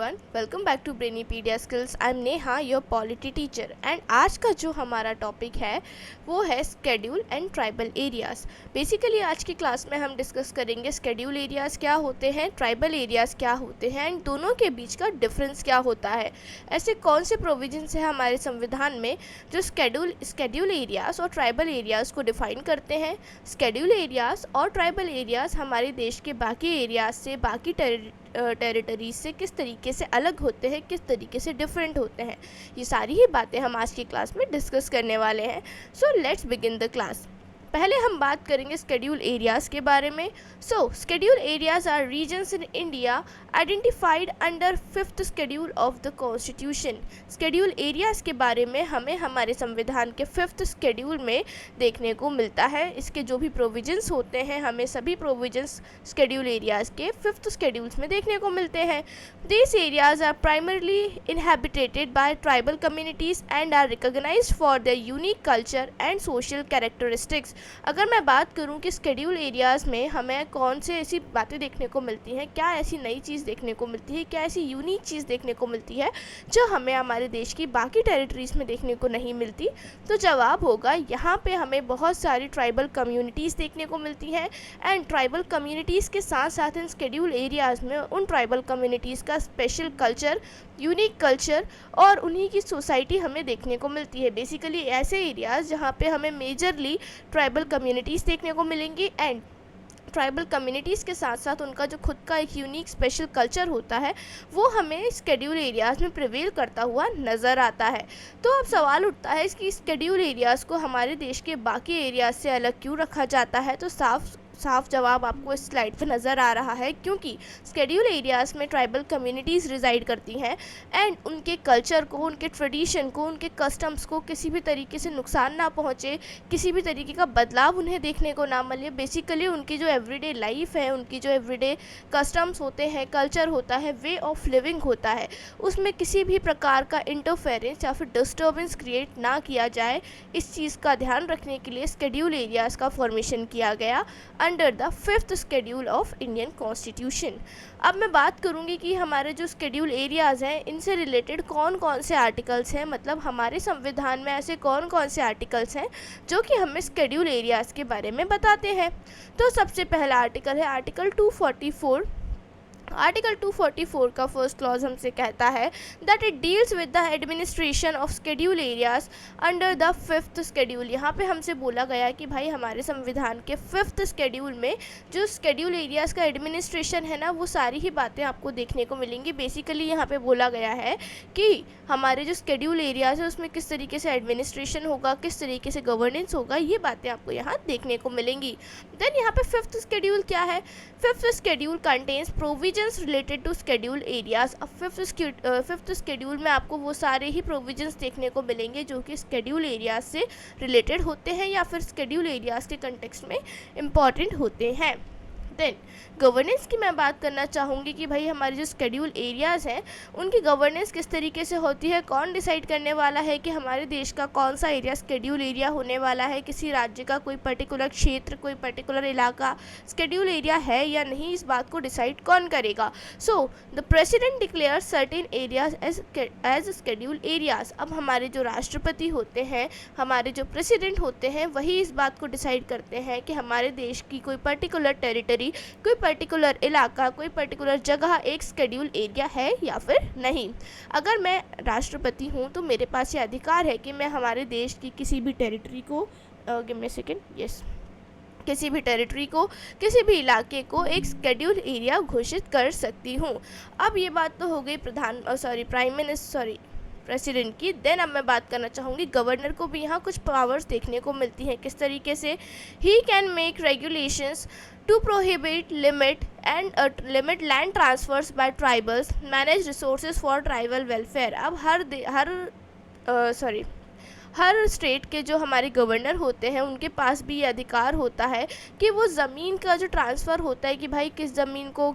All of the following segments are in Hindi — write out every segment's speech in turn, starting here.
everyone, welcome back to Brainipedia Skills. I'm Neha, your polity teacher, and आज का जो हमारा टॉपिक है वो है schedule and tribal areas. Basically आज की क्लास में हम डिस्कस करेंगे स्केड्यूल एरियाज़ क्या होते हैं, ट्राइबल एरियाज़ क्या होते हैं एंड दोनों के बीच का डिफरेंस क्या होता है. ऐसे कौन से प्रोविजंस हैं हमारे संविधान में जो स्केड्यूल एरियाज़ और ट्राइबल एरियाज़ को डिफाइन करते हैं. स्केड्यूल एरियाज़ और ट्राइबल एरियाज़ हमारे देश के बाकी एरियाज़ से, बाकी टेरिटरीज से किस तरीके से अलग होते हैं, किस तरीके से डिफरेंट होते हैं, ये सारी ही बातें हम आज की क्लास में डिस्कस करने वाले हैं. So let's begin the class. पहले हम बात करेंगे स्केड्यूल एरियाज़ के बारे में. So schedule areas are regions in India identified under 5th schedule of the constitution. Schedule areas के बारे में हमें हमारे संविधान के 5th शेड्यूल में देखने को मिलता है. इसके जो भी प्रोविजंस होते हैं हमें सभी प्रोविजंस स्केड्यूल एरियाज़ के 5th शेड्यूल्स में देखने को मिलते हैं. These areas are primarily inhabited by tribal communities and are recognized for their unique culture and social characteristics. अगर मैं बात करूं कि स्केड्यूल एरियाज़ में हमें कौन से ऐसी बातें देखने को मिलती हैं, क्या ऐसी नई चीज़ देखने को मिलती है, क्या ऐसी यूनिक चीज़ देखने को मिलती है जो हमें हमारे देश की बाकी टेरिटरीज़ में देखने को नहीं मिलती, तो जवाब होगा यहाँ पे हमें बहुत सारी ट्राइबल कम्युनिटीज़ देखने को मिलती हैं. एंड ट्राइबल कम्युनिटीज़ के साथ साथ इन स्केड्यूल एरियाज़ में उन ट्राइबल कम्युनिटीज़ का स्पेशल कल्चर, यूनिक कल्चर और उन्हीं की सोसाइटी हमें देखने को मिलती है. बेसिकली ऐसे एरियाज़ जहाँ पे हमें मेजरली ट्राइबल कम्युनिटीज़ देखने को मिलेंगी एंड ट्राइबल कम्युनिटीज़ के साथ साथ उनका जो खुद का एक यूनिक स्पेशल कल्चर होता है वो हमें स्केड्यूल एरियाज़ में प्रिवेल करता हुआ नज़र आता है. तो अब सवाल उठता है कि स्केड्यूल एरियाज़ को हमारे देश के बाकी एरियाज़ से अलग क्यों रखा जाता है. तो साफ जवाब आपको इस स्लाइड पे नज़र आ रहा है, क्योंकि स्केड्यूल एरियाज़ में ट्राइबल कम्युनिटीज़ रिजाइड करती हैं एंड उनके कल्चर को, उनके ट्रेडिशन को, उनके कस्टम्स को किसी भी तरीके से नुकसान ना पहुँचे, किसी भी तरीके का बदलाव उन्हें देखने को ना मिले. बेसिकली उनकी जो एवरीडे लाइफ है, उनकी जो एवरीडे कस्टम्स होते हैं, कल्चर होता है, वे ऑफ लिविंग होता है, उसमें किसी भी प्रकार का इंटरफेरेंस या फिर डिस्टर्बेंस क्रिएट ना किया जाए. इस चीज़ का ध्यान रखने के लिए स्केड्यूल एरियाज़ का फॉर्मेशन किया गया under the 5th schedule of Indian constitution. अब मैं बात करूंगी कि हमारे जो स्केड्यूल एरियाज़ हैं इनसे रिलेटेड कौन कौन से आर्टिकल्स हैं, मतलब हमारे संविधान में ऐसे कौन कौन से आर्टिकल्स हैं जो कि हमें स्केड्यूल एरियाज़ के बारे में बताते हैं. तो सबसे पहला आर्टिकल है आर्टिकल 244. आर्टिकल 244 का फर्स्ट क्लॉज हमसे कहता है that it deals with the administration of schedule areas under the 5th schedule. यहाँ पे हमसे बोला गया कि भाई हमारे संविधान के 5th शेड्यूल में जो स्केड्यूल एरियाज़ का एडमिनिस्ट्रेशन है ना, वो सारी ही बातें आपको देखने को मिलेंगी. बेसिकली यहाँ पे बोला गया है कि हमारे जो स्केड्यूल एरियाज़ है उसमें किस तरीके से एडमिनिस्ट्रेशन होगा, किस तरीके से गवर्नेंस होगा, ये बातें आपको यहाँ देखने को मिलेंगी. देन यहाँ पे 5th शेड्यूल क्या है. 5th schedule contains provisions related to schedule areas. अब 5th शेड्यूल में आपको वो सारे ही प्रोविजंस देखने को मिलेंगे जो कि स्केड्यूल एरियाज़ से रिलेटेड होते हैं या फिर स्केड्यूल एरियाज़ के कंटेक्स्ट में इम्पॉर्टेंट होते हैं. देन गवर्नेंस की मैं बात करना चाहूँगी कि भाई हमारे जो स्केड्यूल एरियाज़ हैं उनकी गवर्नेंस किस तरीके से होती है, कौन डिसाइड करने वाला है कि हमारे देश का कौन सा एरिया स्केड्यूल एरिया होने वाला है, किसी राज्य का कोई पर्टिकुलर क्षेत्र, कोई पर्टिकुलर इलाका स्केड्यूल एरिया है या नहीं, इस बात को डिसाइड कौन करेगा. So the president declare certain areas as schedule areas. अब हमारे जो राष्ट्रपति होते हैं, हमारे जो प्रेसिडेंट होते हैं, वही इस बात को डिसाइड करते हैं कि हमारे देश की कोई पर्टिकुलर टेरिटरी, कोई पर्टिकुलर इलाका, कोई पर्टिकुलर जगह एक स्केड्यूल एरिया है या फिर नहीं. अगर मैं राष्ट्रपति हूँ तो मेरे पास ये अधिकार है कि मैं हमारे देश की किसी भी टेरिटरी को give me a second, yes, किसी भी टेरिटरी को, किसी भी इलाके को एक स्केड्यूल एरिया घोषित कर सकती हूँ. अब ये बात तो हो गई प्रेसिडेंट की. देन अब मैं बात करना चाहूँगी गवर्नर को भी यहाँ कुछ पावर्स देखने को मिलती हैं. किस तरीके से he can make regulations to prohibit, limit land transfers by tribals, manage resources for tribal welfare. अब हर स्टेट के जो हमारे गवर्नर होते हैं उनके पास भी ये अधिकार होता है कि वो ज़मीन का जो ट्रांसफ़र होता है कि भाई किस ज़मीन को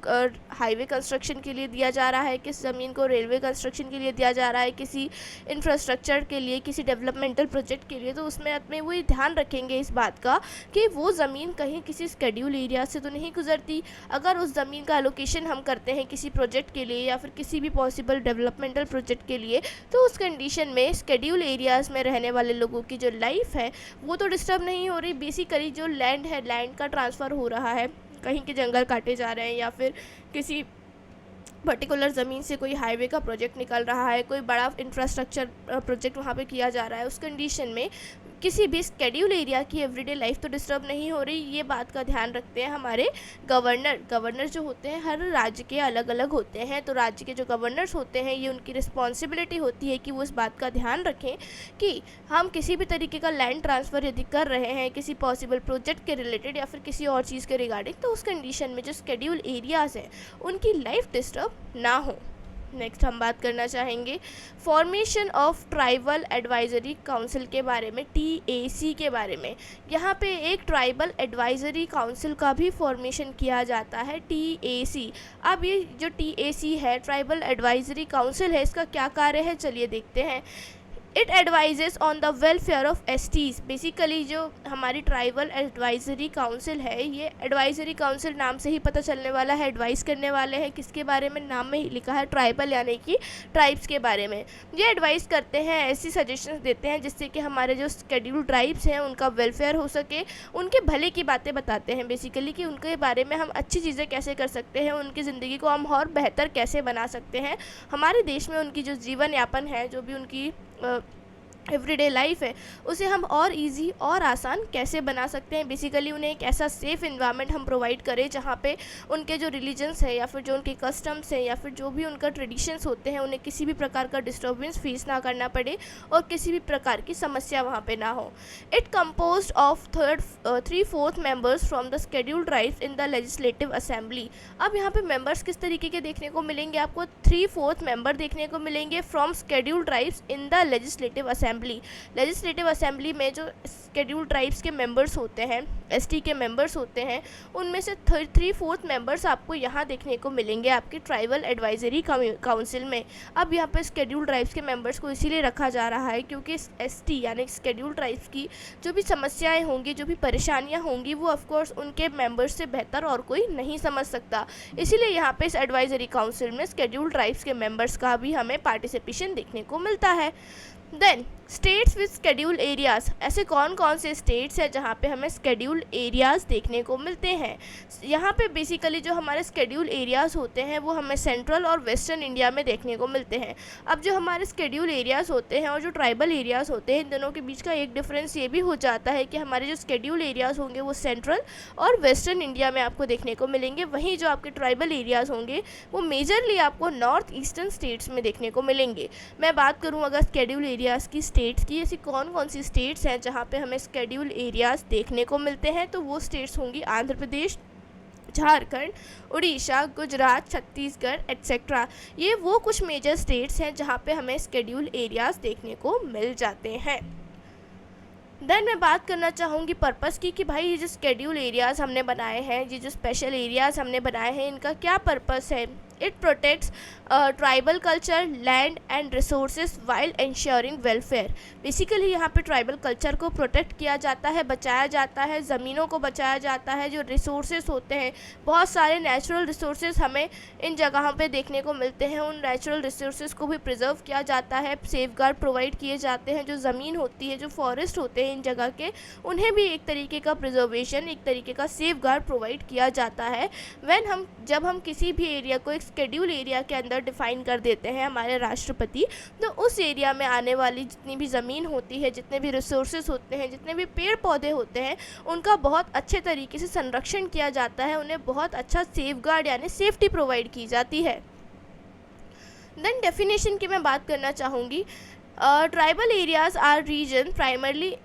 हाईवे कंस्ट्रक्शन के लिए दिया जा रहा है, किस ज़मीन को रेलवे कंस्ट्रक्शन के लिए दिया जा रहा है, किसी इंफ्रास्ट्रक्चर के लिए, किसी डेवलपमेंटल प्रोजेक्ट के लिए, तो उसमें अपने वो ध्यान रखेंगे इस बात का कि वो ज़मीन कहीं किसी स्केड्यूल एरिया से तो नहीं गुजरती। अगर उस ज़मीन का एलोकेशन हम करते हैं किसी प्रोजेक्ट के लिए या फिर किसी भी पॉसिबल डेवलपमेंटल प्रोजेक्ट के लिए, तो उस कंडीशन में स्केड्यूल एरियाज़ में रहने वाले लोगों की जो लाइफ है वो तो डिस्टर्ब नहीं हो रही। बेसिकली जो लैंड है, लैंड का ट्रांसफ़र हो रहा है, कहीं के जंगल काटे जा रहे हैं या फिर किसी पर्टिकुलर ज़मीन से कोई हाईवे का प्रोजेक्ट निकल रहा है, कोई बड़ा इंफ्रास्ट्रक्चर प्रोजेक्ट वहाँ पे किया जा रहा है, उस कंडीशन में किसी भी स्केड्यूल एरिया की एवरीडे लाइफ तो डिस्टर्ब नहीं हो रही। ये बात का ध्यान रखते हैं हमारे गवर्नर जो होते हैं हर राज्य के अलग अलग होते हैं, तो राज्य के जो गवर्नर्स होते हैं ये उनकी रिस्पॉन्सिबिलिटी होती है कि वो इस बात का ध्यान रखें कि हम किसी भी तरीके का लैंड ट्रांसफ़र यदि कर रहे हैं किसी पॉसिबल प्रोजेक्ट के रिलेटेड या फिर किसी और चीज़ के रिगार्डिंग, तो उस कंडीशन में जो स्केड्यूल एरियाज़ हैं उनकी लाइफ डिस्टर्ब ना हो। नेक्स्ट हम बात करना चाहेंगे formation of tribal advisory council के बारे में, TAC के बारे में। यहाँ पे एक ट्राइबल एडवाइजरी काउंसिल का भी फॉर्मेशन किया जाता है, TAC। अब ये जो TAC है, ट्राइबल एडवाइजरी काउंसिल है, इसका क्या कार्य है चलिए देखते हैं। It advises on the welfare of STs। Basically जो हमारी ट्राइबल एडवाइजरी काउंसिल है, ये एडवाइजरी काउंसिल नाम से ही पता चलने वाला है, एडवाइस करने वाले हैं किसके बारे में, नाम में ही लिखा है ट्राइबल यानी कि ट्राइब्स के बारे में। ये एडवाइस करते हैं, ऐसी सजेशंस देते हैं जिससे कि हमारे जो शेड्यूल्ड ट्राइब्स हैं उनका वेलफेयर हो सके, उनके भले की बातें बताते हैं बेसिकली कि उनके बारे में हम अच्छी चीज़ें कैसे कर सकते हैं, उनकी ज़िंदगी को हम और बेहतर कैसे बना सकते हैं, हमारे देश में उनकी जो जीवन यापन है, जो भी उनकी एवरीडे लाइफ है, उसे हम और इजी और आसान कैसे बना सकते हैं। बेसिकली उन्हें एक ऐसा सेफ़ इन्वायरमेंट हम प्रोवाइड करें जहाँ पे उनके जो रिलीजन्स है या फिर जो उनके कस्टम्स हैं या फिर जो भी उनका ट्रेडिशंस होते हैं उन्हें किसी भी प्रकार का डिस्टर्बेंस फेस ना करना पड़े और किसी भी प्रकार की समस्या वहाँ पे ना हो। It composed of 3/4 members from the scheduled tribes in the legislative assembly. अब यहाँ पे मेंबर्स किस तरीके के देखने को मिलेंगे, आपको 3/4 मेंबर देखने को मिलेंगे from scheduled tribes in the legislative assembly में जो शेड्यूल्ड ट्राइब्स के मेंबर्स होते हैं, ST के मेंबर्स होते हैं, उनमें से 3/4 मेंबर्स आपको यहाँ देखने को मिलेंगे आपके ट्राइबल एडवाइजरी काउंसिल में। अब यहाँ पर शेड्यूल्ड ट्राइब्स के मेंबर्स को इसीलिए रखा जा रहा है क्योंकि ST यानी शेड्यूल्ड ट्राइब्स की जो भी समस्याएं होंगी, जो भी परेशानियां होंगी, वो ऑफकोर्स उनके मेंबर्स से बेहतर और कोई नहीं समझ सकता। इसीलिए यहाँ पे इस एडवाइजरी काउंसिल में शेड्यूल्ड ट्राइब्स के मेंबर्स का भी हमें पार्टिसिपेशन देखने को मिलता है। Then states with schedule areas, ऐसे कौन कौन से स्टेट्स हैं जहाँ पे हमें शेड्यूल एरियाज़ देखने को मिलते हैं। यहाँ पे बेसिकली जो हमारे शेड्यूल एरियाज़ होते हैं वो हमें सेंट्रल और वेस्टर्न इंडिया में देखने को मिलते हैं। अब जो हमारे शेड्यूल एरियाज़ होते हैं और जो ट्राइबल एरियाज़ होते हैं, इन दोनों के बीच का एक डिफरेंस ये भी हो जाता है कि हमारे जो शेड्यूल एरियाज़ होंगे वो सेंट्रल और वेस्टर्न इंडिया में आपको देखने को मिलेंगे, वहीं जो आपके ट्राइबल एरियाज़ होंगे वो मेजरली आपको नॉर्थ ईस्टर्न स्टेट्स में देखने को मिलेंगे। मैं बात करूँ अगर शेड्यूल एरियाज़ की स्टेट्स की, ऐसी कौन कौन सी स्टेट्स हैं जहाँ पे हमें शेड्यूल एरियाज़ देखने को मिलते हैं, तो वो स्टेट्स होंगी आंध्र प्रदेश, झारखंड, उड़ीसा, गुजरात, छत्तीसगढ़ एट्सेट्रा। ये वो कुछ मेजर स्टेट्स हैं जहाँ पे हमें शेड्यूल एरियाज़ देखने को मिल जाते हैं। देन मैं बात करना चाहूँगी पर्पस की कि भाई ये जो शेड्यूल एरियाज़ हमने बनाए हैं, ये जो स्पेशल एरियाज़ हमने बनाए हैं, इनका क्या पर्पस है। It protects tribal culture, land and resources while ensuring welfare. Basically यहाँ पे ट्राइबल कल्चर को प्रोटेक्ट किया जाता है, बचाया जाता है, ज़मीनों को बचाया जाता है, जो रिसोर्सेज होते हैं, बहुत सारे नेचुरल रिसोर्सेज हमें इन जगहों पे देखने को मिलते हैं, उन नेचुरल रिसोर्सेज को भी प्रिजर्व किया जाता है, सेफगार्ड प्रोवाइड किए जाते हैं। जो ज़मीन होती है, जो फॉरेस्ट होते हैं इन जगह के, उन्हें भी एक तरीके का प्रिजर्वेशन, एक तरीके का सेफगार्ड प्रोवाइड किया जाता है। जब हम किसी भी एरिया को एक शेड्यूल एरिया के अंदर डिफाइन कर देते हैं हमारे राष्ट्रपति, तो उस एरिया में आने वाली जितनी भी ज़मीन होती है, जितने भी रिसोर्सेज होते हैं, जितने भी पेड़ पौधे होते हैं, उनका बहुत अच्छे तरीके से संरक्षण किया जाता है, उन्हें बहुत अच्छा सेफगार्ड यानी सेफ्टी प्रोवाइड की जाती है। देन डेफिनेशन की मैं बात करना चाहूँगी। Tribal areas are region primarily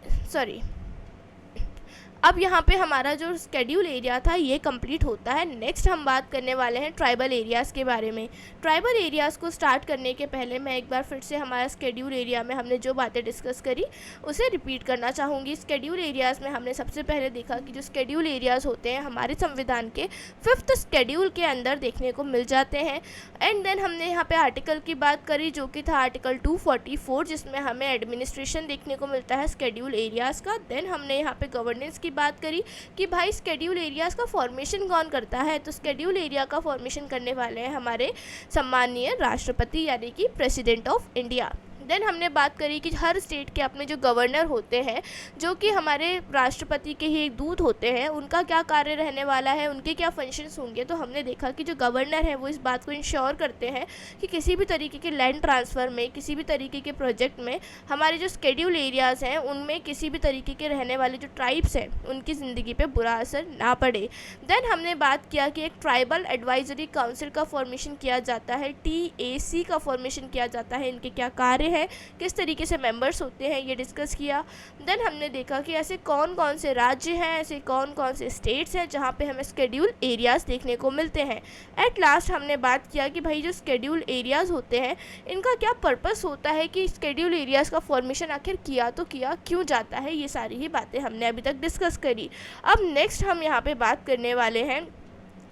अब यहाँ पे हमारा जो स्केड्यूल एरिया था ये कंप्लीट होता है। नेक्स्ट हम बात करने वाले हैं ट्राइबल एरियाज़ के बारे में। ट्राइबल एरियाज़ को स्टार्ट करने के पहले मैं एक बार फिर से हमारा स्केड्यूल एरिया में हमने जो बातें डिस्कस करी उसे रिपीट करना चाहूँगी। स्केड्यूल एरियाज़ में हमने सबसे पहले देखा कि जो स्केड्यूल एरियाज़ होते हैं हमारे संविधान के 5th स्केड्यूल के अंदर देखने को मिल जाते हैं। एंड देन हमने यहाँ पे आर्टिकल की बात करी जो कि था आर्टिकल 244, जिसमें हमें एडमिनिस्ट्रेशन देखने को मिलता है स्केड्यूल एरियाज़ का। देन हमने यहाँ पे गवर्नेंस की बात करी कि भाई स्केड्यूल एरियाज़ का फॉर्मेशन कौन करता है, तो स्केड्यूल एरिया का फॉर्मेशन करने वाले हैं हमारे सम्माननीय राष्ट्रपति यानी कि प्रेसिडेंट ऑफ इंडिया। देन हमने बात करी कि हर स्टेट के अपने जो गवर्नर होते हैं जो कि हमारे राष्ट्रपति के ही एक दूत होते हैं, उनका क्या कार्य रहने वाला है, उनके क्या फंक्शंस होंगे। तो हमने देखा कि जो गवर्नर है वो इस बात को इंश्योर करते हैं कि किसी भी तरीके के लैंड ट्रांसफ़र में, किसी भी तरीके के प्रोजेक्ट में हमारे जो स्केड्यूल एरियाज़ हैं उनमें किसी भी तरीके के रहने वाले जो ट्राइब्स हैं उनकी ज़िंदगी पर बुरा असर ना पड़े। देन हमने बात किया कि एक ट्राइबल एडवाइजरी काउंसिल का फॉर्मेशन किया जाता है, TAC का फॉर्मेशन किया जाता है, इनके क्या कार्य है, किस तरीके से मेंबर्स होते हैं, ये डिस्कस किया। देन हमने देखा कि ऐसे कौन कौन से राज्य हैं, ऐसे कौन कौन से स्टेट्स हैं जहाँ पे हमें स्केड्यूल एरियाज़ देखने को मिलते हैं। एट लास्ट हमने बात किया कि भाई जो स्केड्यूल एरियाज़ होते हैं इनका क्या पर्पस होता है, कि स्केड्यूल एरियाज़ का फॉर्मेशन आखिर किया तो किया क्यों जाता है, ये सारी ही बातें हमने अभी तक डिस्कस करी। अब नेक्स्ट हम यहाँ पे बात करने वाले हैं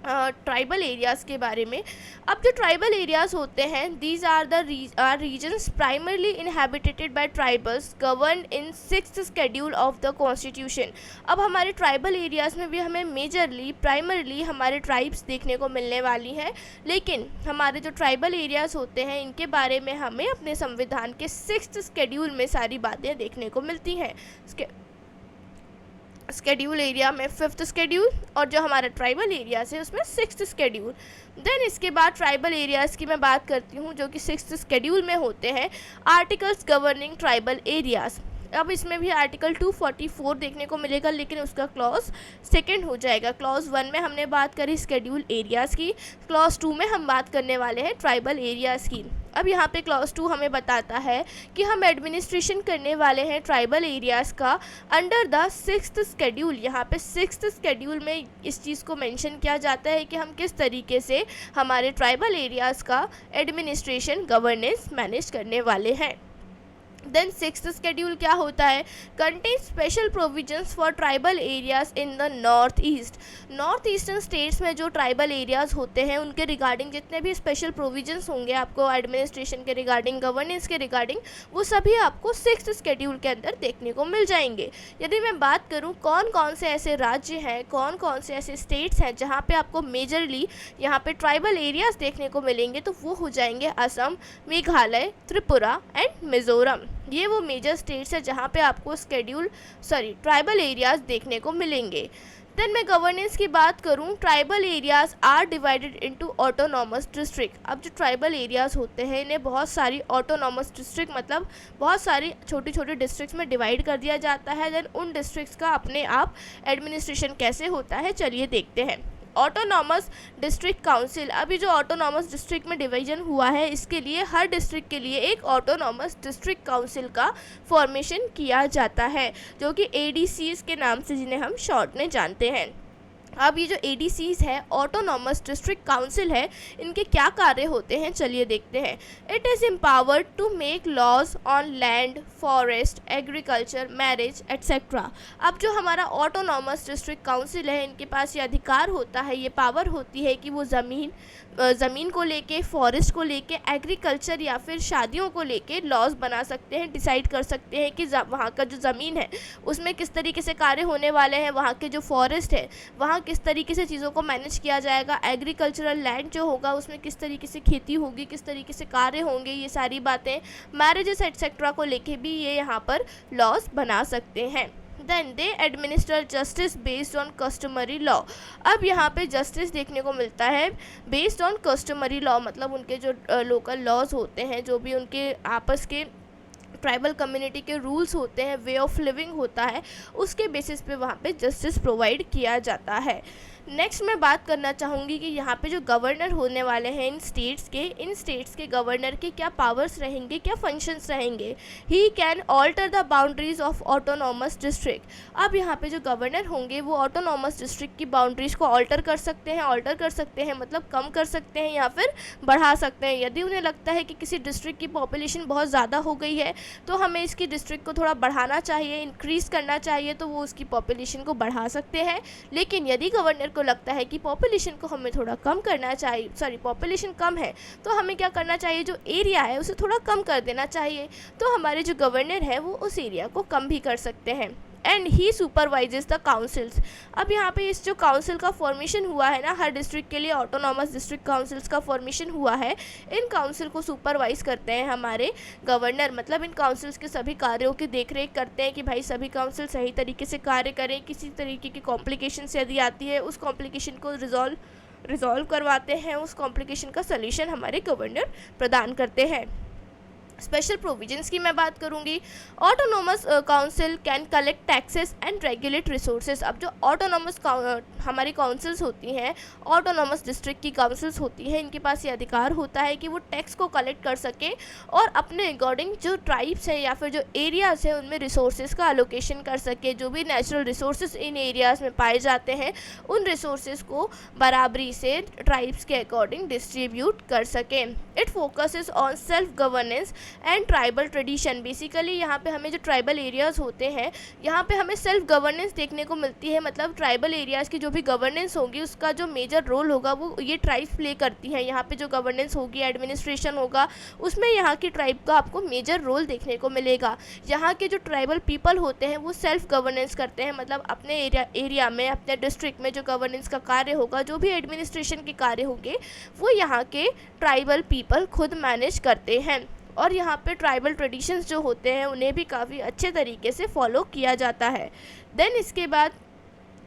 ट्राइबल एरियाज़ के बारे में। अब जो ट्राइबल एरियाज़ होते हैं these are the regions primarily inhabited by tribals govern in 6th schedule of the constitution. अब हमारे ट्राइबल एरियाज़ में भी हमें मेजरली प्राइमरली हमारे ट्राइब्स देखने को मिलने वाली हैं, लेकिन हमारे जो ट्राइबल एरियाज़ होते हैं इनके बारे में हमें अपने संविधान के 6th स्केड्यूल में सारी बातें देखने को मिलती हैं। स्केड्यूल एरिया में 5th स्केड्यूल और जो हमारा ट्राइबल एरियाज़ है उसमें 6th स्केड्यूल। देन इसके बाद ट्राइबल एरियाज़ की मैं बात करती हूँ जो कि 6th स्केड्यूल में होते हैं आर्टिकल्स गवर्निंग ट्राइबल एरियाज़। अब इसमें भी आर्टिकल 244 देखने को मिलेगा, लेकिन उसका क्लॉज 2 हो जाएगा। क्लॉज 1 में हमने बात करी स्केड्यूल एरियाज़ की, क्लॉज 2 में हम बात करने वाले हैं ट्राइबल एरियाज़ की। अब यहाँ पे क्लॉज 2 हमें बताता है कि हम एडमिनिस्ट्रेशन करने वाले हैं ट्राइबल एरियाज़ का अंडर द 6th स्केड्यूल। यहाँ पे 6th स्केड्यूल में इस चीज़ को मेंशन किया जाता है कि हम किस तरीके से हमारे ट्राइबल एरियाज़ का एडमिनिस्ट्रेशन गवर्नेंस मैनेज करने वाले हैं। देन 6th स्केड्यूल क्या होता है, contain special provisions for tribal areas in the north eastern states में जो ट्राइबल एरियाज होते हैं उनके रिगार्डिंग जितने भी स्पेशल प्रोविजंस होंगे आपको एडमिनिस्ट्रेशन के रिगार्डिंग, गवर्नेंस के रिगार्डिंग, वो सभी आपको 6th स्केड्यूल के अंदर देखने को मिल जाएंगे। यदि मैं बात करूँ कौन कौन से ऐसे राज्य हैं, कौन कौन से ऐसे स्टेट्स हैं जहाँ पे आपको मेजरली यहाँ पे ट्राइबल एरियाज देखने को मिलेंगे, तो वो हो जाएंगे असम, मेघालय, त्रिपुरा एंड मिज़ोरम। ये वो मेजर स्टेट्स है जहाँ पे आपको ट्राइबल एरियाज़ देखने को मिलेंगे। देन मैं गवर्नेंस की बात करूँ, tribal areas are divided into autonomous district. अब जो ट्राइबल एरियाज़ होते हैं इन्हें बहुत सारी ऑटोनॉमस डिस्ट्रिक्ट मतलब बहुत सारी छोटी छोटी डिस्ट्रिक्ट्स में डिवाइड कर दिया जाता है। देन उन डिस्ट्रिक्ट्स का अपने आप एडमिनिस्ट्रेशन कैसे होता है चलिए देखते हैं। ऑटोनॉमस डिस्ट्रिक्ट काउंसिल, अभी जो ऑटोनॉमस डिस्ट्रिक्ट में डिवीजन हुआ है इसके लिए हर डिस्ट्रिक्ट के लिए एक ऑटोनॉमस डिस्ट्रिक्ट काउंसिल का फॉर्मेशन किया जाता है जो कि ADCs के नाम से जिन्हें हम शॉर्ट में जानते हैं। अब ये जो ADCs है ऑटोनॉमस डिस्ट्रिक्ट काउंसिल है, इनके क्या कार्य होते हैं चलिए देखते हैं। It is empowered to make laws on land, forest, agriculture, marriage etcetera. अब जो हमारा ऑटोनॉमस डिस्ट्रिक्ट काउंसिल है इनके पास ये अधिकार होता है, ये पावर होती है कि वो ज़मीन को लेके, फॉरेस्ट को लेके, एग्रीकल्चर या फिर शादियों को लेके लॉज बना सकते हैं, डिसाइड कर सकते हैं कि वहाँ का जो ज़मीन है उसमें किस तरीके से कार्य होने वाले हैं, वहाँ के जो फॉरेस्ट है वहाँ किस तरीके से चीज़ों को मैनेज किया जाएगा, एग्रीकल्चरल लैंड जो होगा उसमें किस तरीके से खेती होगी, किस तरीके से कार्य होंगे, ये सारी बातें, मैरिजेस एटसेट्रा को लेके भी ये यहाँ पर लॉज बना सकते हैं। Then they administer justice based on customary law. अब यहाँ पे जस्टिस देखने को मिलता है बेस्ड ऑन कस्टमरी लॉ, मतलब उनके जो लोकल लॉज होते हैं, जो भी उनके आपस के ट्राइबल कम्युनिटी के रूल्स होते हैं, वे ऑफ लिविंग होता है, उसके बेसिस पे वहाँ पे जस्टिस प्रोवाइड किया जाता है। नेक्स्ट मैं बात करना चाहूँगी कि यहाँ पे जो गवर्नर होने वाले हैं इन स्टेट्स के गवर्नर के क्या पावर्स रहेंगे, क्या फंक्शंस रहेंगे। He can alter the boundaries of autonomous district. अब यहाँ पे जो गवर्नर होंगे वो ऑटोनॉमस डिस्ट्रिक्ट की बाउंड्रीज को ऑल्टर कर सकते हैं, मतलब कम कर सकते हैं या फिर बढ़ा सकते हैं। यदि उन्हें लगता है कि किसी डिस्ट्रिक्ट की पॉपुलेशन बहुत ज़्यादा हो गई है तो हमें इसकी डिस्ट्रिक्ट को थोड़ा बढ़ाना चाहिए, इंक्रीज़ करना चाहिए, तो वो उसकी पॉपुलेशन को बढ़ा सकते हैं। लेकिन यदि गवर्नर को लगता है कि पॉपुलेशन को हमें थोड़ा कम करना चाहिए, पॉपुलेशन कम है तो हमें क्या करना चाहिए, जो एरिया है उसे थोड़ा कम कर देना चाहिए, तो हमारे जो गवर्नर है वो उस एरिया को कम भी कर सकते हैं। And he supervises the councils. अब यहाँ पे इस जो काउंसिल का फॉर्मेशन हुआ है ना, हर डिस्ट्रिक्ट के लिए ऑटोनॉमस डिस्ट्रिक्ट काउंसिल्स का फॉर्मेशन हुआ है, इन काउंसिल को सुपरवाइज करते हैं हमारे गवर्नर, मतलब इन काउंसिल्स के सभी कार्यों की देखरेख करते हैं कि भाई सभी काउंसिल सही तरीके से कार्य करें। किसी तरीके की कॉम्प्लिकेशन यदि आती है उस कॉम्प्लिकेशन को रिजॉल्व करवाते हैं, उस कॉम्प्लिकेशन का सल्यूशन हमारे गवर्नर प्रदान करते हैं। स्पेशल प्रोविजंस की मैं बात करूंगी। Autonomous council can collect taxes and regulate resources. अब जो ऑटोनॉमस हमारी काउंसिल्स होती हैं, ऑटोनॉमस डिस्ट्रिक्ट की काउंसिल्स होती हैं, इनके पास ये अधिकार होता है कि वो टैक्स को कलेक्ट कर सके और अपने अकॉर्डिंग जो ट्राइब्स हैं या फिर जो एरियाज़ हैं उनमें रिसोर्सेज का एलोकेशन कर सके। जो भी नेचुरल रिसोर्सेज इन एरियाज़ में पाए जाते हैं उन रिसोर्सेज को बराबरी से ट्राइब्स के अकॉर्डिंग डिस्ट्रीब्यूट कर सकें। It focuses on self governance and tribal tradition. Basically यहाँ पे हमें जो ट्राइबल एरियाज़ होते हैं यहाँ पे हमें सेल्फ गवर्नेंस देखने को मिलती है, मतलब ट्राइबल एरियाज़ की जो भी गवर्नेंस होगी उसका जो मेजर रोल होगा वो ये ट्राइब्स प्ले करती हैं। यहाँ पे जो गवर्नेंस होगी, एडमिनिस्ट्रेशन होगा, उसमें यहाँ की ट्राइब का आपको मेजर रोल देखने को मिलेगा। यहाँ के जो ट्राइबल पीपल होते हैं वो सेल्फ गवर्नेंस करते हैं, मतलब अपने एरिया में, अपने डिस्ट्रिक्ट में जो गवर्नेंस का कार्य होगा, जो भी एडमिनिस्ट्रेशन के कार्य होंगे वो यहाँ के ट्राइबल पीपल खुद मैनेज करते हैं। और यहाँ पे ट्राइबल ट्रेडिशंस जो होते हैं उन्हें भी काफ़ी अच्छे तरीके से फॉलो किया जाता है। देन इसके बाद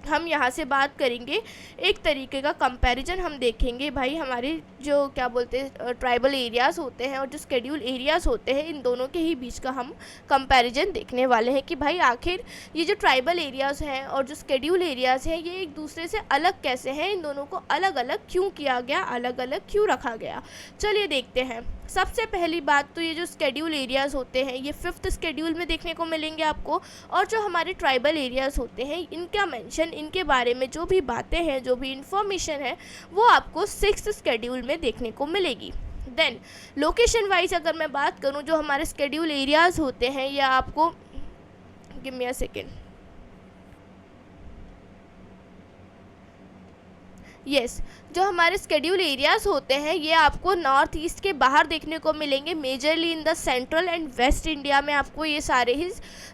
हम यहाँ से बात करेंगे, एक तरीके का कंपैरिजन हम देखेंगे। भाई हमारे जो क्या बोलते हैं ट्राइबल एरियाज़ होते हैं और जो शेड्यूल एरियाज़ होते हैं, इन दोनों के ही बीच का हम कंपैरिजन देखने वाले हैं कि भाई आखिर ये जो ट्राइबल एरियाज़ हैं और जो शेड्यूल एरियाज़ हैं ये एक दूसरे से अलग कैसे हैं, इन दोनों को अलग अलग क्यों किया गया, अलग अलग क्यों रखा गया। चलिए देखते हैं। सबसे पहली बात तो ये जो शेड्यूल एरियाज़ होते हैं ये 5th शेड्यूल में देखने को मिलेंगे आपको, और जो हमारे ट्राइबल एरियाज़ होते हैं इनका मेंशन, इनके बारे में जो भी बातें हैं, जो भी इंफॉर्मेशन है वो आपको 6th शेड्यूल में देखने को मिलेगी। देन लोकेशन वाइज अगर मैं बात करूं, जो हमारे शेड्यूल एरियाज़ होते हैं या आपको, give me a second, yes, जो हमारे शेड्यूल एरियाज़ होते हैं ये आपको नॉर्थ ईस्ट के बाहर देखने को मिलेंगे। Majorly in the central and waste India में आपको ये सारे ही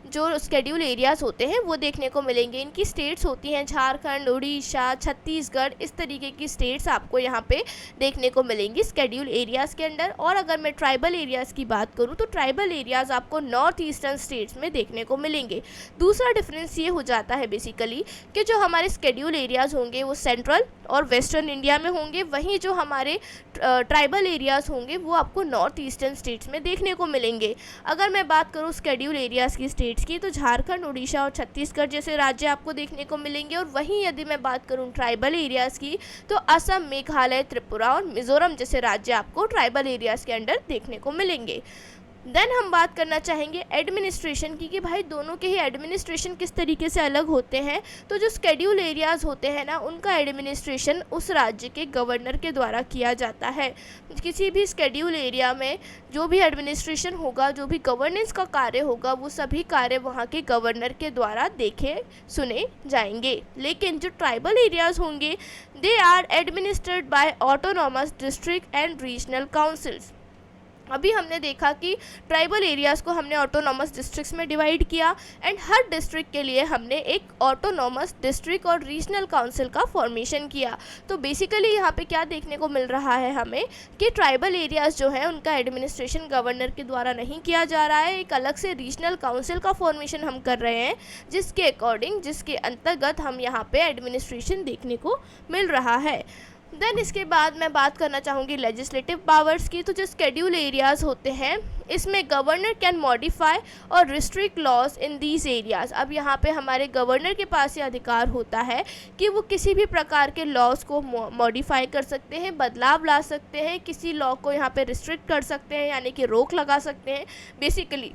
जो शेड्यूल एरियाज़ होते हैं वो देखने को मिलेंगे। इनकी स्टेट्स होती हैं झारखंड, उड़ीसा, छत्तीसगढ़, इस तरीके की स्टेट्स आपको यहाँ पे देखने को मिलेंगी शेड्यूल एरियाज़ के अंडर। और अगर मैं ट्राइबल एरियाज़ की बात करूँ तो ट्राइबल एरियाज़ आपको नॉर्थ ईस्टर्न स्टेट्स में देखने को मिलेंगे। दूसरा डिफरेंस ये हो जाता है बेसिकली कि जो हमारे शेड्यूल एरियाज़ होंगे वो सेंट्रल और वेस्टर्न इंडिया में होंगे, वहीं जो हमारे ट्राइबल एरियाज़ होंगे वो आपको नॉर्थ ईस्टर्न स्टेट्स में देखने को मिलेंगे। अगर मैं बात करूँ शेड्यूल एरियाज़ की स्टेट्स की तो झारखंड, उड़ीसा और छत्तीसगढ़ जैसे राज्य आपको देखने को मिलेंगे। और वहीं यदि मैं बात करूँ ट्राइबल एरियाज़ की तो असम, मेघालय, त्रिपुरा और मिजोरम जैसे राज्य आपको ट्राइबल एरियाज़ के अंडर देखने को मिलेंगे। देन हम बात करना चाहेंगे एडमिनिस्ट्रेशन की कि भाई दोनों के ही एडमिनिस्ट्रेशन किस तरीके से अलग होते हैं। तो जो शेड्यूल एरियाज़ होते हैं ना उनका एडमिनिस्ट्रेशन उस राज्य के गवर्नर के द्वारा किया जाता है। किसी भी शेड्यूल एरिया में जो भी एडमिनिस्ट्रेशन होगा, जो भी गवर्नेंस का कार्य होगा, वो सभी कार्य वहाँ के गवर्नर के द्वारा देखे सुने जाएंगे। लेकिन जो ट्राइबल एरियाज़ होंगे they are administered by autonomous district and regional councils. अभी हमने देखा कि ट्राइबल एरियाज़ को हमने ऑटोनॉमस डिस्ट्रिक्ट्स में डिवाइड किया एंड हर डिस्ट्रिक्ट के लिए हमने एक ऑटोनॉमस डिस्ट्रिक्ट और रीजनल काउंसिल का फॉर्मेशन किया। तो बेसिकली यहाँ पे क्या देखने को मिल रहा है हमें कि ट्राइबल एरियाज़ जो है उनका एडमिनिस्ट्रेशन गवर्नर के द्वारा नहीं किया जा रहा है, एक अलग से रीजनल काउंसिल का फॉर्मेशन हम कर रहे हैं जिसके अकॉर्डिंग, जिसके अंतर्गत हम यहाँ पे एडमिनिस्ट्रेशन देखने को मिल रहा है। देन इसके बाद मैं बात करना चाहूँगी लेजिस्लेटिव पावर्स की। तो जो स्केड्यूल एरियाज़ होते हैं इसमें गवर्नर कैन मॉडिफाई और restrict laws in these areas. अब यहाँ पे हमारे गवर्नर के पास ये अधिकार होता है कि वो किसी भी प्रकार के लॉज को मॉडिफाई कर सकते हैं, बदलाव ला सकते हैं, किसी लॉ को यहाँ पे रिस्ट्रिक्ट कर सकते हैं यानी कि रोक लगा सकते हैं। बेसिकली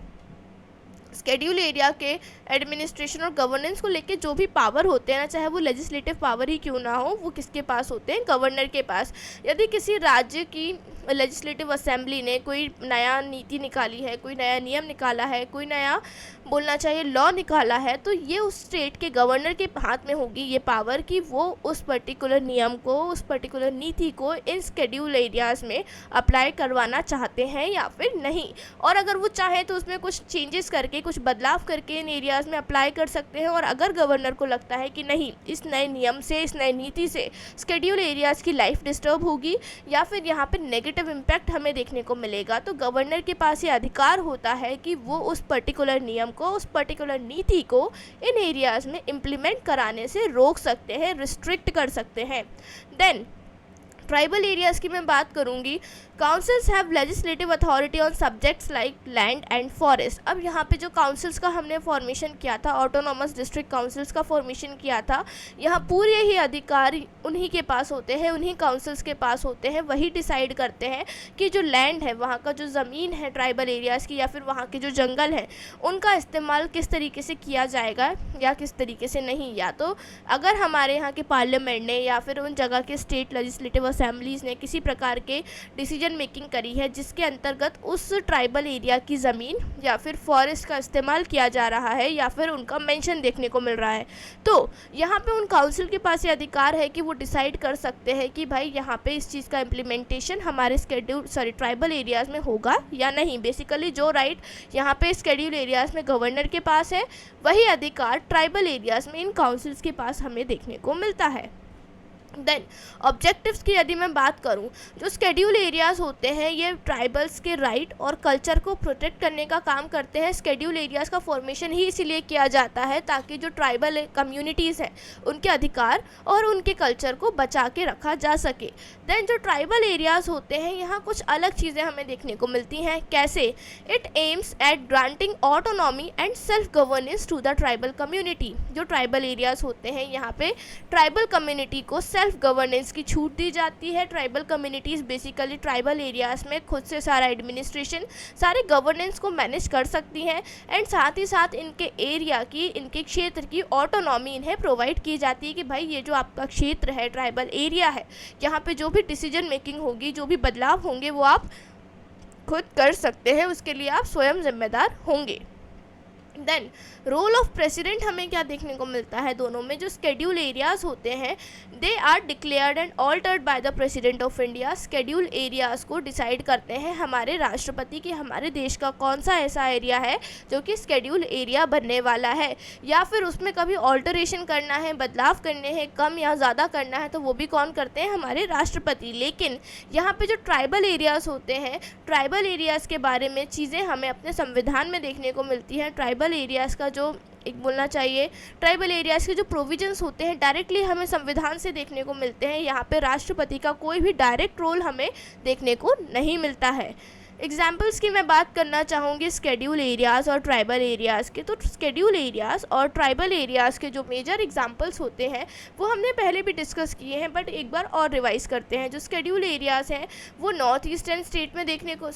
स्केड्यूल एरिया के एडमिनिस्ट्रेशन और गवर्नेंस को लेके जो भी पावर होते हैं ना, चाहे वो लेजिस्लेटिव पावर ही क्यों ना हो, वो किसके पास होते हैं? गवर्नर के पास। यदि किसी राज्य की लेजिस्लेटिव असेंबली ने कोई नया नीति निकाली है, कोई नया नियम निकाला है, कोई नया बोलना चाहिए लॉ निकाला है, तो ये उस स्टेट के गवर्नर के हाथ में होगी ये पावर कि वो उस पर्टिकुलर नियम को, उस पर्टिकुलर नीति को इन स्केड्यूल एरियाज़ में अप्लाई करवाना चाहते हैं या फिर नहीं। और अगर वो चाहे तो उसमें कुछ चेंजेस करके, कुछ बदलाव करके इन एरियाज़ में अप्लाई कर सकते हैं। और अगर गवर्नर को लगता है कि नहीं, इस नए नियम से, इस नए नीति से स्केड्यूल एरियाज़ की लाइफ डिस्टर्ब होगी या फिर यहाँ पर नेगेटिव इम्पैक्ट हमें देखने को मिलेगा, तो गवर्नर के पास ये अधिकार होता है कि वो उस पर्टिकुलर नियम को, उस पर्टिकुलर नीति को इन एरियाज़ में इम्प्लीमेंट कराने से रोक सकते हैं, रिस्ट्रिक्ट कर सकते हैं। देन ट्राइबल एरियाज़ की मैं बात करूंगी। Councils have legislative authority on subjects like land and forest. अब यहाँ पे जो काउंसिल्स का हमने फॉर्मेशन किया था, ऑटोनॉमस डिस्ट्रिक्ट काउंसिल्स का फॉर्मेशन किया था, यहाँ पूरे ही अधिकार उन्हीं के पास होते हैं, उन्हीं काउंसिल्स के पास होते हैं। वही डिसाइड करते हैं कि जो लैंड है, वहाँ का जो ज़मीन है ट्राइबल एरियाज़ की, या फिर वहाँ के जो जंगल हैं, उनका इस्तेमाल किस तरीके से किया जाएगा या किस तरीके से नहीं। या तो अगर हमारे यहाँ के पार्लियामेंट ने या फिर उन जगह के स्टेट लेजिस्लेटिव असेंबलीज़ ने किसी प्रकार के डिसीजन मेकिंग करी है जिसके अंतर्गत उस ट्राइबल एरिया की ज़मीन या फिर फॉरेस्ट का इस्तेमाल किया जा रहा है या फिर उनका मेंशन देखने को मिल रहा है, तो यहाँ पे उन काउंसिल के पास ये अधिकार है कि वो डिसाइड कर सकते हैं कि भाई यहाँ पे इस चीज़ का इम्प्लीमेंटेशन हमारे ट्राइबल एरियाज़ में होगा या नहीं। बेसिकली जो राइट यहाँ पे स्केड्यूल एरियाज़ में गवर्नर के पास है, वही अधिकार ट्राइबल एरियाज़ में इन काउंसिल्स के पास हमें देखने को मिलता है। देन ऑब्जेक्टिव्स की यदि मैं बात करूं, जो स्केड्यूल एरियाज़ होते हैं ये ट्राइबल्स के राइट और कल्चर को प्रोटेक्ट करने का काम करते हैं। स्केड्यूल एरियाज़ का फॉर्मेशन ही इसीलिए किया जाता है ताकि जो ट्राइबल कम्युनिटीज़ हैं उनके अधिकार और उनके कल्चर को बचा के रखा जा सके। देन जो ट्राइबल एरियाज़ होते हैं यहाँ कुछ अलग चीज़ें हमें देखने को मिलती हैं। कैसे? It aims at granting autonomy and self governance to the tribal community. जो ट्राइबल एरियाज़ होते हैं यहाँ पे ट्राइबल कम्युनिटी को सेल्फ गवर्नेंस की छूट दी जाती है। Tribal communities basically tribal areas में खुद से सारा एडमिनिस्ट्रेशन, सारे गवर्नेंस को मैनेज कर सकती हैं एंड साथ ही साथ इनके एरिया की, इनके क्षेत्र की ऑटोनॉमी इन्हें प्रोवाइड की जाती है कि भाई ये जो आपका क्षेत्र है, ट्राइबल एरिया है, यहाँ पे जो भी डिसीजन मेकिंग होगी, जो भी बदलाव होंगे वो आप खुद कर सकते हैं, उसके लिए आप स्वयं जिम्मेदार होंगे। देन रोल ऑफ प्रेसिडेंट हमें क्या देखने को मिलता है दोनों में। जो स्केड्यूल एरियाज़ होते हैं they are declared and altered by the president of India. Schedule areas को डिसाइड करते हैं हमारे राष्ट्रपति कि हमारे देश का कौन सा ऐसा एरिया है जो कि स्केड्यूल एरिया बनने वाला है, या फिर उसमें कभी ऑल्टरेशन करना है, बदलाव करने हैं, कम या ज़्यादा करना है, तो वो भी कौन करते हैं? हमारे राष्ट्रपति। लेकिन यहाँ पे जो ट्राइबल एरियाज़ होते हैं, ट्राइबल एरियाज़ के बारे में चीज़ें हमें अपने संविधान में देखने को मिलती हैं। ट्राइबल एरियाज़ का जो एक बोलना चाहिए, ट्राइबल एरियाज़ के जो प्रोविजंस होते हैं डायरेक्टली हमें संविधान से देखने को मिलते हैं। यहाँ पे राष्ट्रपति का कोई भी डायरेक्ट रोल हमें देखने को नहीं मिलता है। एग्जाम्पल्स की मैं बात करना चाहूँगी स्केड्यूल एरियाज़ और ट्राइबल एरियाज़ के। तो स्केड्यूल एरियाज़ और ट्राइबल एरियाज़ के जो मेजर एग्जाम्पल्स होते हैं वो हमने पहले भी डिस्कस किए हैं, बट एक बार और रिवाइज करते हैं। जो स्केड्यूल एरियाज़ हैं वो नॉर्थ ईस्टर्न स्टेट में देखने को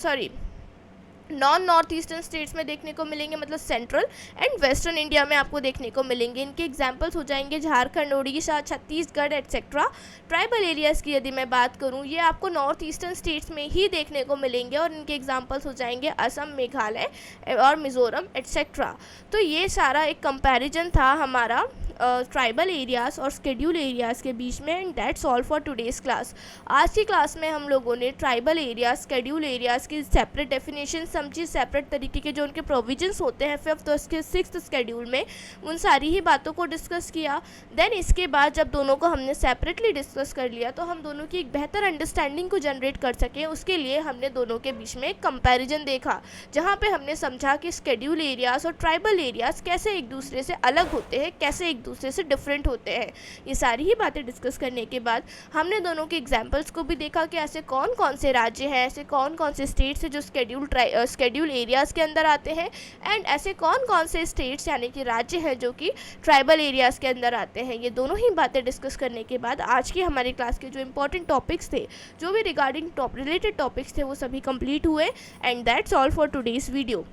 नॉन नॉर्थ ईस्टर्न स्टेट्स में देखने को मिलेंगे, मतलब सेंट्रल एंड वेस्टर्न इंडिया में आपको देखने को मिलेंगे। इनके एग्जांपल्स हो जाएंगे Jharkhand, Orissa, Chhattisgarh etcetera. Tribal areas की यदि मैं बात करूं, ये आपको नॉर्थ ईस्टर्न स्टेट्स में ही देखने को मिलेंगे और इनके एग्जांपल्स हो जाएंगे असम, मेघालय और मिज़ोरम एट्सेट्रा। तो ये सारा एक कंपैरिजन था हमारा ट्राइबल एरियाज़ और स्केड्यूल एरियाज़ के बीच में। And that's all for today's class. आज की क्लास में हम लोगों ने ट्राइबल एरियाज़, स्केड्यूल एरियाज़ की सेपरेट डेफिनेशन समझी, सेपरेट तरीके के जो उनके प्रोविजंस होते हैं 5th और 6th स्केड्यूल में, उन सारी ही बातों को डिस्कस किया। देन इसके बाद जब दोनों को हमने सेपरेटली डिस्कस कर लिया तो हम दोनों की एक बेहतर अंडरस्टैंडिंग को जनरेट कर सकें, उसके लिए हमने दोनों के बीच में एक कंपैरिजन देखा, जहाँ पे हमने समझा कि स्केड्यूल एरियाज़ और ट्राइबल एरियाज़ कैसे एक दूसरे से अलग होते हैं, कैसे एक दूसरे से डिफरेंट होते हैं। ये सारी ही बातें डिस्कस करने के बाद हमने दोनों के एग्जाम्पल्स को भी देखा कि ऐसे कौन कौन से राज्य हैं, ऐसे कौन कौन से स्टेट्स हैं जो स्केड्यूल एरियाज़ के अंदर आते हैं, एंड ऐसे कौन कौन से स्टेट्स यानी कि राज्य हैं जो कि ट्राइबल एरियाज़ के अंदर आते हैं। ये दोनों ही बातें डिस्कस करने के बाद आज की हमारी क्लास के जो इंपॉर्टेंट टॉपिक्स थे, जो भी रिगार्डिंग रिलेटेड टॉपिक्स थे, वो सभी कंप्लीट हुए। And that's all for today's video.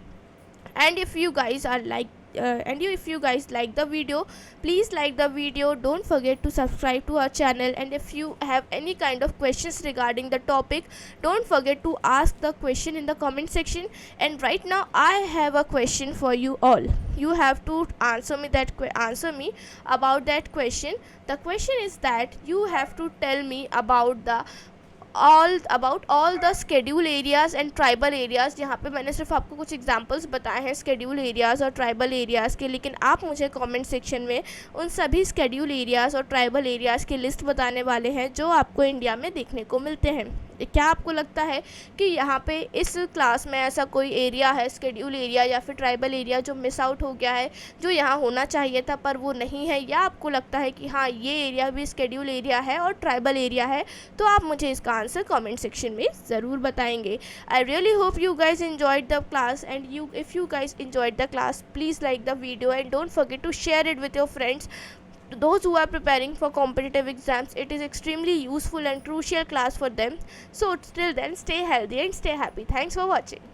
And if you guys are if you guys like the video, please like the video, don't forget to subscribe to our channel, and if you have any kind of questions regarding the topic, don't forget to ask the question in the comment section. And right now I have a question for you all. You have to answer me about that question. The question is that you have to tell me about all the schedule areas and tribal areas. यहाँ पे मैंने सिर्फ आपको कुछ एग्जांपल्स बताए हैं schedule एरियाज़ और ट्राइबल एरियाज़ के, लेकिन आप मुझे कमेंट सेक्शन में उन सभी schedule एरियाज़ और ट्राइबल एरियाज़ की लिस्ट बताने वाले हैं जो आपको इंडिया में देखने को मिलते हैं। क्या आपको लगता है कि यहाँ पे इस क्लास में ऐसा कोई एरिया है, schedule एरिया या फिर ट्राइबल एरिया, जो मिस आउट हो गया है, जो यहाँ होना चाहिए था पर वो नहीं है, या आपको लगता है कि हाँ ये एरिया भी schedule एरिया है और ट्राइबल एरिया है? तो आप मुझे इसका आंसर कमेंट सेक्शन में ज़रूर बताएंगे। I really hope you guys enjoyed the class, and if you guys enjoyed the class, please like the video and don't forget to share it with your friends. To those who are preparing for competitive exams, it is extremely useful and crucial class for them. So till then, stay healthy and stay happy. Thanks for watching.